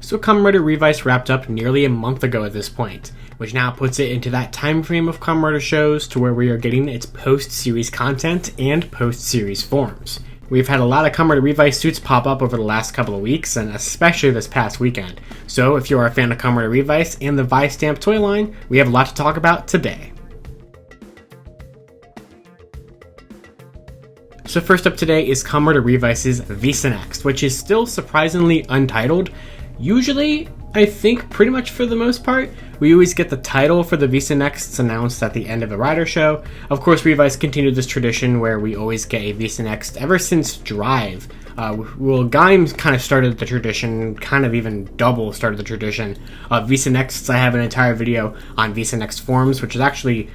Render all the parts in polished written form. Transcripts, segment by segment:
So Kamen Rider Revice wrapped up nearly a month ago at this point, which now puts it into that time frame of Kamen Rider shows to where we are getting its post-series content and post-series forms. We've had a lot of Kamen Rider Revice suits pop up over the last couple of weeks, and especially this past weekend. So if you are a fan of Kamen Rider Revice and the Vistamps toy line, we have a lot to talk about today. So first up today is Kamen Rider Revice's V-Cinext, which is still surprisingly untitled. Usually, I think pretty much for the most part, we always get the title for the V-Cinexts announced at the end of a Rider show. Of course, Revice continued this tradition where we always get a V-Cinext ever since Drive. Gaim kind of started the tradition, kind of even double started the tradition of V-Cinexts. I have an entire video on V-Cinext forums, which is actually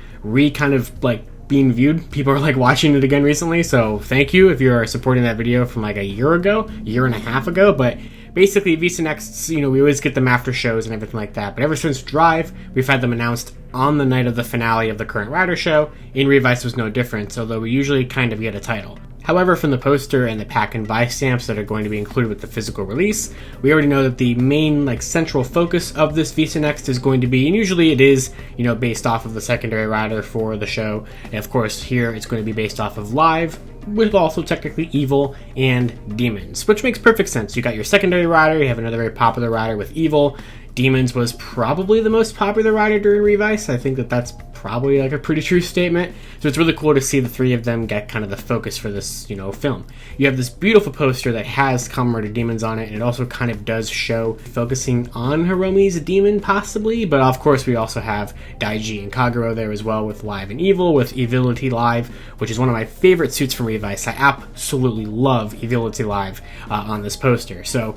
being viewed. People are watching it again recently, so thank you if you are supporting that video from a year and a half ago. But basically, V-Cinexts, we always get them after shows and everything like that. But ever since Drive, we've had them announced on the night of the finale of the current Rider show. In Revice was no different, although we usually kind of get a title. However, from the poster and the pack and Vistamps that are going to be included with the physical release, we already know that the main central focus of this V-Cinext is going to be, and usually it is, based off of the secondary rider for the show. And of course, here it's going to be based off of Live, with also technically Evil and Demons, which makes perfect sense. You got your secondary rider, you have another very popular rider with Evil. Demons was probably the most popular rider during Revice. I think that's probably a pretty true statement. So it's really cool to see the three of them get kind of the focus for this, film. You have this beautiful poster that has Kamen Rider Demons on it, and it also kind of does show focusing on Hiromi's demon possibly, but of course we also have Daiji and Kagero there as well with Live and Evil, with Evility Live, which is one of my favorite suits from Revice. I absolutely love Evility Live on this poster, so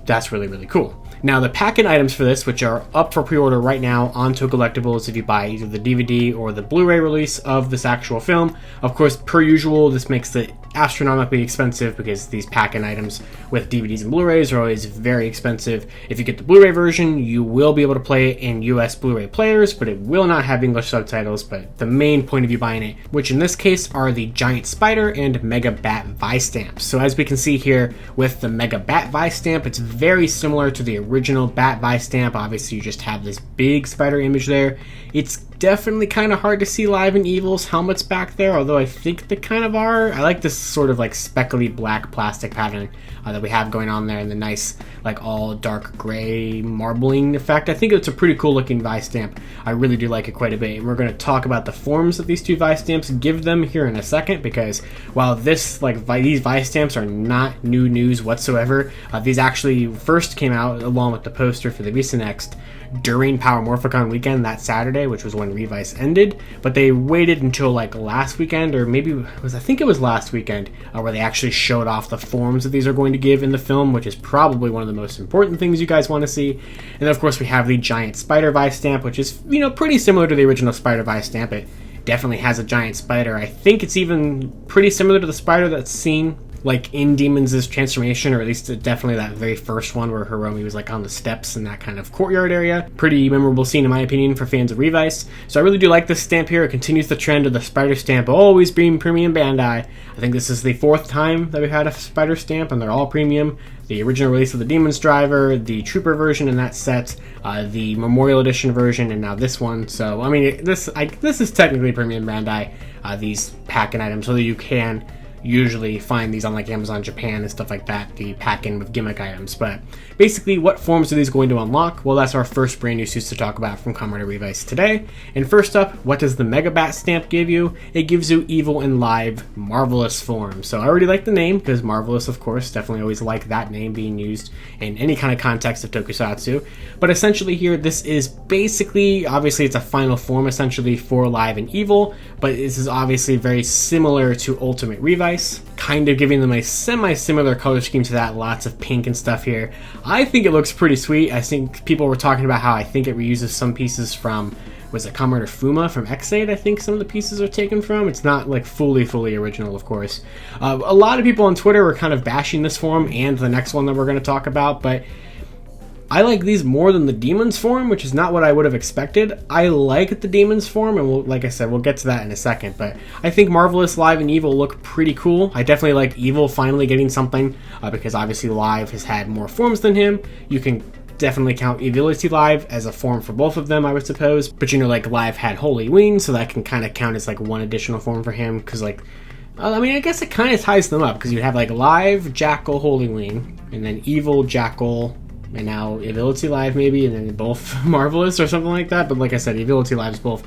that's really, really cool. Now, the pack-in items for this, which are up for pre-order right now on Toku Collectibles if you buy either the DVD or the Blu-ray release of this actual film. Of course, per usual, this makes it astronomically expensive because these pack-in items with DVDs and Blu-rays are always very expensive. If you get the Blu-ray version, you will be able to play it in US Blu-ray players, but it will not have English subtitles. But the main point of you buying it, which in this case are the Giant Spider and Mega Bat Vistamps. So as we can see here with the Mega Bat Vistamp, it's very similar to the original Bat Vistamp. Obviously, you just have this big spider image there. It's definitely kind of hard to see Live and Evil's helmets back there, although I think they kind of are. I like this sort of speckly black plastic pattern that we have going on there, and the nice all dark gray marbling effect. I think it's a pretty cool looking Vistamp. I really do like it quite a bit, and we're going to talk about the forms that these two Vistamps give them here in a second, because while these Vistamps are not new news whatsoever, these actually first came out along with the poster for the V-Cinext during Power Morphicon weekend that Saturday, which was when Revice ended, but they waited until last weekend, or maybe I think it was last weekend, where they actually showed off the forms that these are going to give in the film, which is probably one of the most important things you guys want to see. And then of course we have the Giant Spider Vistamp, which is pretty similar to the original Spider Vistamp. It definitely has a giant spider. I think it's even pretty similar to the spider that's seen in Demons' transformation, or at least definitely that very first one where Hiromi was on the steps in that kind of courtyard area. Pretty memorable scene in my opinion for fans of Revice. So I really do like this stamp here. It continues the trend of the spider stamp always being premium Bandai. I think this is the fourth time that we've had a spider stamp, and they're all premium. The original release of the Demons Driver, the Trooper version in that set, the Memorial Edition version, and now this one. So I mean, this is technically premium Bandai. These pack-in items, although you can usually find these on Amazon Japan and stuff like that, the pack-in with gimmick items. But basically, what forms are these going to unlock? Well, that's our first brand new suits to talk about from Kamen Rider Revice today. And first up, what does the Mega Bat stamp give you? It gives you Evil and Live Marvelous form. So I already like the name, because Marvelous, of course, definitely always like that name being used in any kind of context of Tokusatsu. But essentially here, this is basically, obviously it's a final form essentially for Live and Evil, but this is obviously very similar to Ultimate Revice, kind of giving them a semi-similar color scheme to that, lots of pink and stuff here. I think it looks pretty sweet. I think people were talking about how I think it reuses some pieces from, was it Kamen Rider Fuma from X8? I think some of the pieces are taken from. It's not fully original, of course. A lot of people on Twitter were kind of bashing this form and the next one that we're going to talk about, but I like these more than the Demons form, which is not what I would have expected. I like the Demons form, and like I said, we'll get to that in a second, but I think Marvelous, Live, and Evil look pretty cool. I definitely like Evil finally getting something, because obviously Live has had more forms than him. You can definitely count Evility Live as a form for both of them, I would suppose. But you know, like Live had Holy Ween, so that can kind of count as like one additional form for him, because like, I mean, I guess it kind of ties them up, because you have like Live, Jackal, Holy Ween, and then Evil, Jackal, and now Evility Live maybe, and then both Marvelous or something like that. But like I said, Evility Live is both.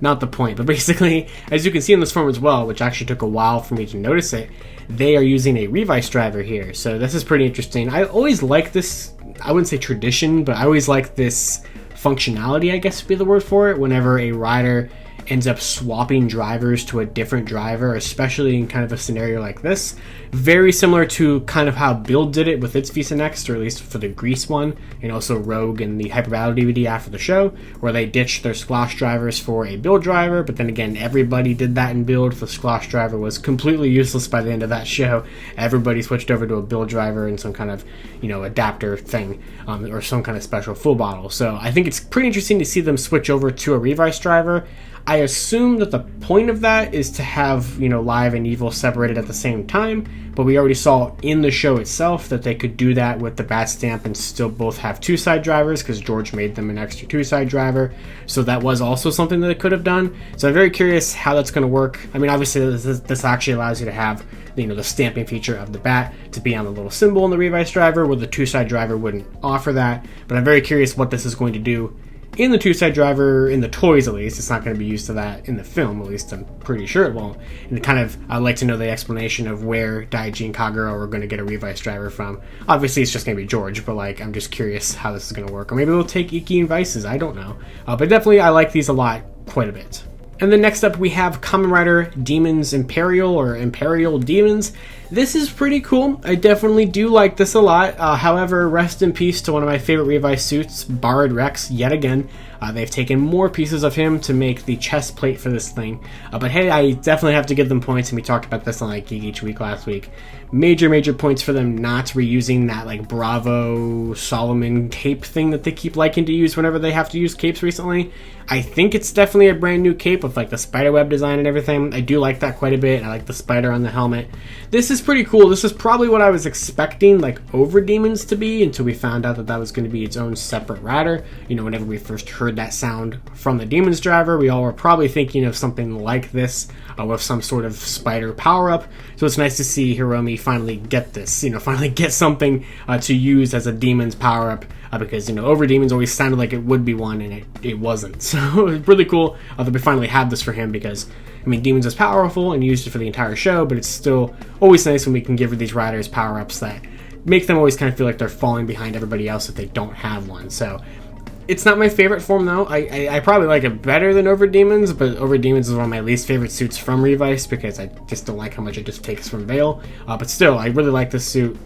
Not the point, but basically, as you can see in this form as well, which actually took a while for me to notice it, they are using a Revice driver here. So this is pretty interesting. I always like this, I wouldn't say tradition, but I always like this functionality, I guess would be the word for it, whenever a rider ends up swapping drivers to a different driver, especially in kind of a scenario like this. Very similar to kind of how Build did it with its V-Cinext, or at least for the Grease one, and also Rogue and the Hyper Battle DVD after the show, where they ditched their Sklosh drivers for a Build driver, but then again, everybody did that in Build. The Sklosh driver was completely useless by the end of that show. Everybody switched over to a Build driver and some kind of, you know, adapter thing, or some kind of special full bottle. So I think it's pretty interesting to see them switch over to a Revice driver. I assume that the point of that is to have, you know, Live and Evil separated at the same time, but we already saw in the show itself that they could do that with the Vistamp and still both have two-side drivers, because George made them an extra two-side driver, so that was also something that they could have done. So I'm very curious how that's going to work. I mean, obviously this actually allows you to have, you know, the stamping feature of the bat to be on the little symbol in the Revice driver, where the two-side driver wouldn't offer that, but I'm very curious what this is going to do in the two-side driver, in the toys at least. It's not going to be used to that in the film, at least I'm pretty sure it won't. And kind of, I'd like to know the explanation of where Daiji and Kagura are going to get a Revice driver from. Obviously it's just going to be George, but like, I'm just curious how this is going to work. Or maybe they'll take Iki and Vices, I don't know. But definitely I like these a lot, quite a bit. And then next up we have Kamen Rider Demons Imperial, or Imperial Demons. This is pretty cool. I definitely do like this a lot. However, rest in peace to one of my favorite Revice suits, Barred Rex, yet again. They've taken more pieces of him to make the chest plate for this thing. But hey, I definitely have to give them points, and we talked about this on like Geek Each Week last week. Major points for them not reusing that like Bravo Solomon cape thing that they keep liking to use whenever they have to use capes recently. I think it's definitely a brand new cape with like the spiderweb design and everything. I do like that quite a bit. I like the spider on the helmet. This is pretty cool. This is probably what I was expecting like Over Demons to be, until we found out that that was going to be its own separate rider. You know, whenever we first heard that sound from the Demons driver, we all were probably thinking of something like this, with some sort of spider power-up. So it's nice to see Hiromi finally get this, you know, finally get something to use as a Demons power-up, because, you know, Over Demons always sounded like it would be one, and it wasn't. So it's really cool that we finally have this for him, because, I mean, Demons is powerful and used it for the entire show, but it's still always nice when we can give these riders power-ups that make them always kind of feel like they're falling behind everybody else if they don't have one. So it's not my favorite form, though. I probably like it better than Over Demons, but Over Demons is one of my least favorite suits from Revice, because I just don't like how much it just takes from Veil. But still, I really like this suit,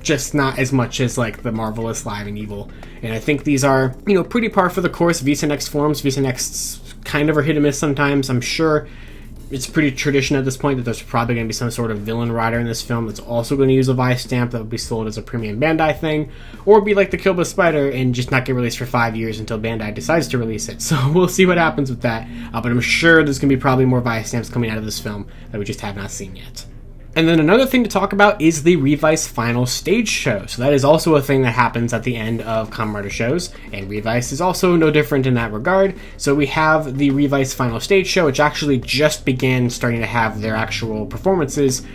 just not as much as like the Marvelous, Live, and Evil. And I think these are, you know, pretty par for the course V-Cinext forms. V-Cinexts kind of are hit and miss sometimes. I'm sure it's pretty tradition at this point that there's probably going to be some sort of villain rider in this film that's also going to use a Vistamp that would be sold as a premium Bandai thing, or be like the Killba Spider and just not get released for 5 years until Bandai decides to release it. So we'll see what happens with that, but I'm sure there's going to be probably more Vistamps coming out of this film that we just have not seen yet. And then another thing to talk about is the Revice Final Stageshow. So that is also a thing that happens at the end of Kamen Rider shows, and Revice is also no different in that regard. So we have the Revice Final Stageshow, which actually just began starting to have their actual performances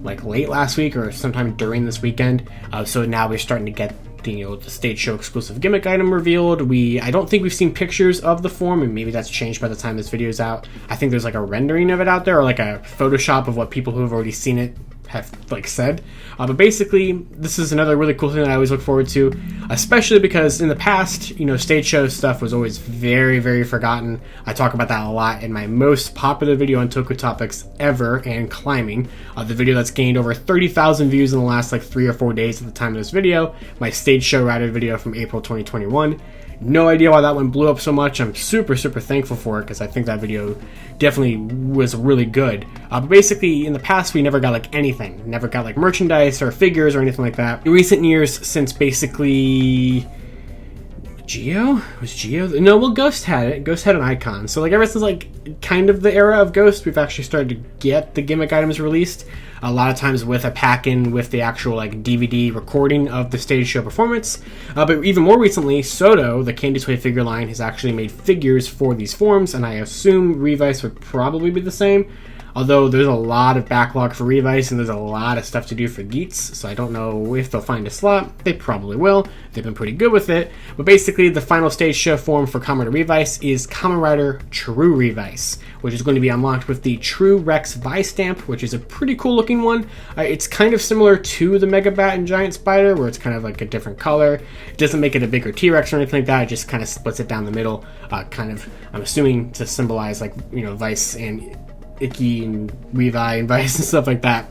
like late last week or sometime during this weekend. So now we're starting to get the stage show exclusive gimmick item revealed. I don't think we've seen pictures of the form, and maybe that's changed by the time this video is out. I think there's like a rendering of it out there, or like a Photoshop of what people who have already seen it have like said. But basically, this is another really cool thing that I always look forward to, especially because in the past, stage show stuff was always very forgotten. I talk about that a lot in my most popular video on Toku topics ever, and climbing. The video that's gained over 30,000 views in the last like 3 or 4 days at the time of this video. My stage show rider video from April 2021. No idea why that one blew up so much. I'm super thankful for it, because I think that video definitely was really good. But basically, in the past, we never got like anything. Never got like merchandise or figures or anything like that. In recent years, since basically Geo? Was Geo? No, well, Ghost had it. Ghost had an icon. So, like, ever since, like, kind of the era of Ghost, we've actually started to get the gimmick items released. A lot of times with a pack-in with the actual, like, DVD recording of the stage show performance. But even more recently, Soto, the Candy Toy figure line, has actually made figures for these forms, and I assume Revice would probably be the same. Although there's a lot of backlog for Revice and there's a lot of stuff to do for Geets, so I don't know if they'll find a slot. They probably will. They've been pretty good with it. But basically, the final stage show form for Kamen Rider Revice is Kamen Rider True Revice, which is going to be unlocked with the True Rex Vistamp, which is a pretty cool looking one. It's kind of similar to the Mega Bat and Giant Spider, where it's kind of like a different color. It doesn't make it a bigger T-Rex or anything like that. It just kind of splits it down the middle, kind of, I'm assuming, to symbolize, like, you know, Vice and Icky and Revi and Vice and stuff like that.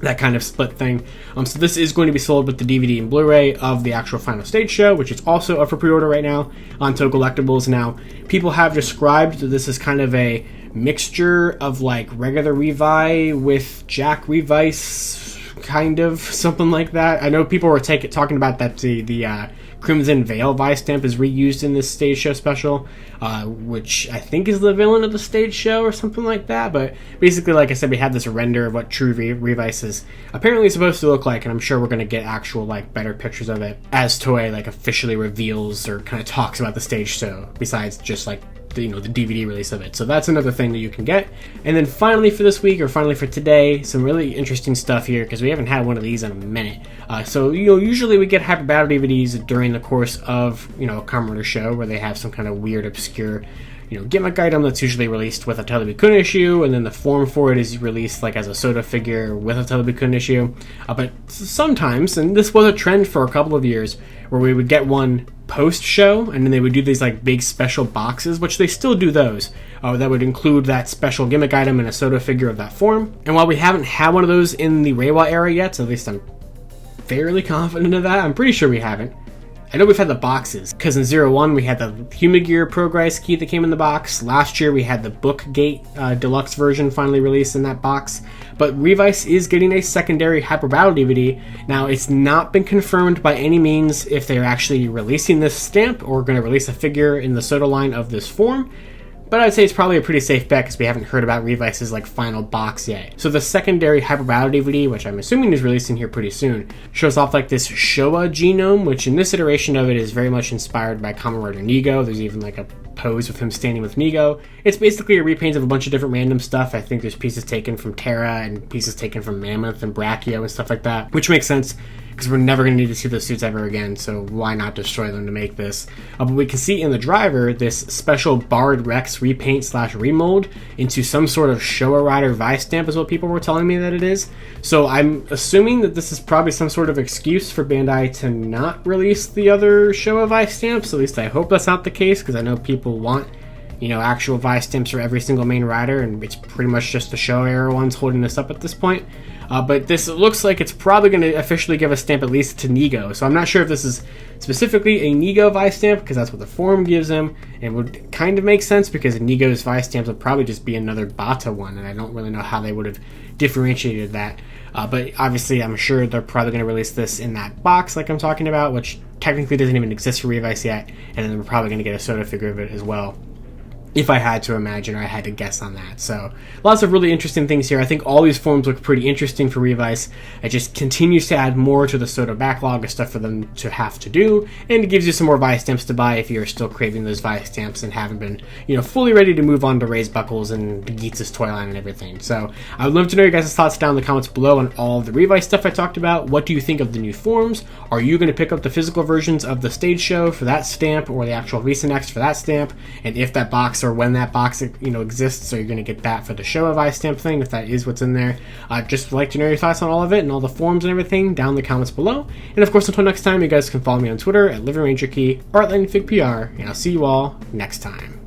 That kind of split thing. So this is going to be sold with the DVD and Blu-ray of the actual final stage show, which is also up for pre-order right now on Toku Collectibles. Now, people have described that this is kind of a mixture of like regular Revi with Jack Revice, kind of something like that. I know people were talking about that the Crimson Veil Vistamp is reused in this stage show special, which I think is the villain of the stage show or something like that. But basically, like I said, we have this render of what True Revice is apparently supposed to look like, and I'm sure we're going to get actual, like, better pictures of it as Toei, like, officially reveals or kind of talks about the stage show, besides just, like, the DVD release of it. So that's another thing that you can get. And then finally for this week, or finally for today, some really interesting stuff here, because we haven't had one of these in a minute. So usually we get Hyper Battle DVDs during the course of a Kamen Rider show, where they have some kind of weird, obscure gimmick item that's usually released with a Telebikun issue, and then the form for it is released like as a Soda figure with a Telebikun issue. But sometimes, and this was a trend for a couple of years, where we would get one post-show, and then they would do these like big special boxes, which they still do those, that would include that special gimmick item and a Soda figure of that form. And while we haven't had one of those in the Reiwa era yet, so at least I'm fairly confident of that, I'm pretty sure we haven't. I know we've had the boxes, because in 01 we had the Humagear Progress key that came in the box. Last year we had the Bookgate deluxe version finally released in that box. But Revice is getting a secondary Hyper Battle DVD. Now, it's not been confirmed by any means if they're actually releasing this stamp or going to release a figure in the Soda line of this form. But I'd say it's probably a pretty safe bet because we haven't heard about Revice's like final box yet. So the secondary Hyper Battle DVD, which I'm assuming is releasing here pretty soon, shows off like this Showa genome, which in this iteration of it is very much inspired by Kamen Rider Nigo. There's even like a pose with him standing with Nigo. It's basically a repaint of a bunch of different random stuff. I think there's pieces taken from Terra and pieces taken from Mammoth and Brachio and stuff like that, which makes sense because we're never going to need to see those suits ever again, so why not destroy them to make this? But we can see in the driver this special Bard Rex repaint / remold into some sort of Showa Rider Vistamp is what people were telling me that it is. So I'm assuming that this is probably some sort of excuse for Bandai to not release the other Showa Vistamps. At least I hope that's not the case, because I know people want actual Vistamps for every single main rider, and it's pretty much just the Showa era ones holding this up at this point. But this looks like it's probably going to officially give a stamp at least to Nigo. So I'm not sure if this is specifically a Nigo Vistamp, because that's what the form gives him, and would kind of make sense because Nigo's Vistamps would probably just be another Bata one, and I don't really know how they would have differentiated that. But obviously I'm sure they're probably going to release this in that box like I'm talking about, which technically doesn't even exist for Revice yet, and then we're probably going to get a Soda figure of it as well, if I had to imagine, or I had to guess on that. So lots of really interesting things here. I think all these forms look pretty interesting for Revice. It just continues to add more to the Soda backlog of stuff for them to have to do, and it gives you some more Vistamps to buy if you're still craving those Vistamps and haven't been, fully ready to move on to Raise Buckles and the Geets' toy line and everything. So I would love to know your guys' thoughts down in the comments below on all of the Revice stuff I talked about. What do you think of the new forms? Are you going to pick up the physical versions of the stage show for that stamp, or the actual V-Cinext for that stamp? And if that box, or when that box exists, so you're going to get that for the Showa Vistamp thing, if that is what's in there. Just like to know your thoughts on all of it and all the forms and everything down in the comments below. And of course, until next time, you guys can follow me on Twitter at LivingRangerKey or at LightningFigPR, and I'll see you all next time.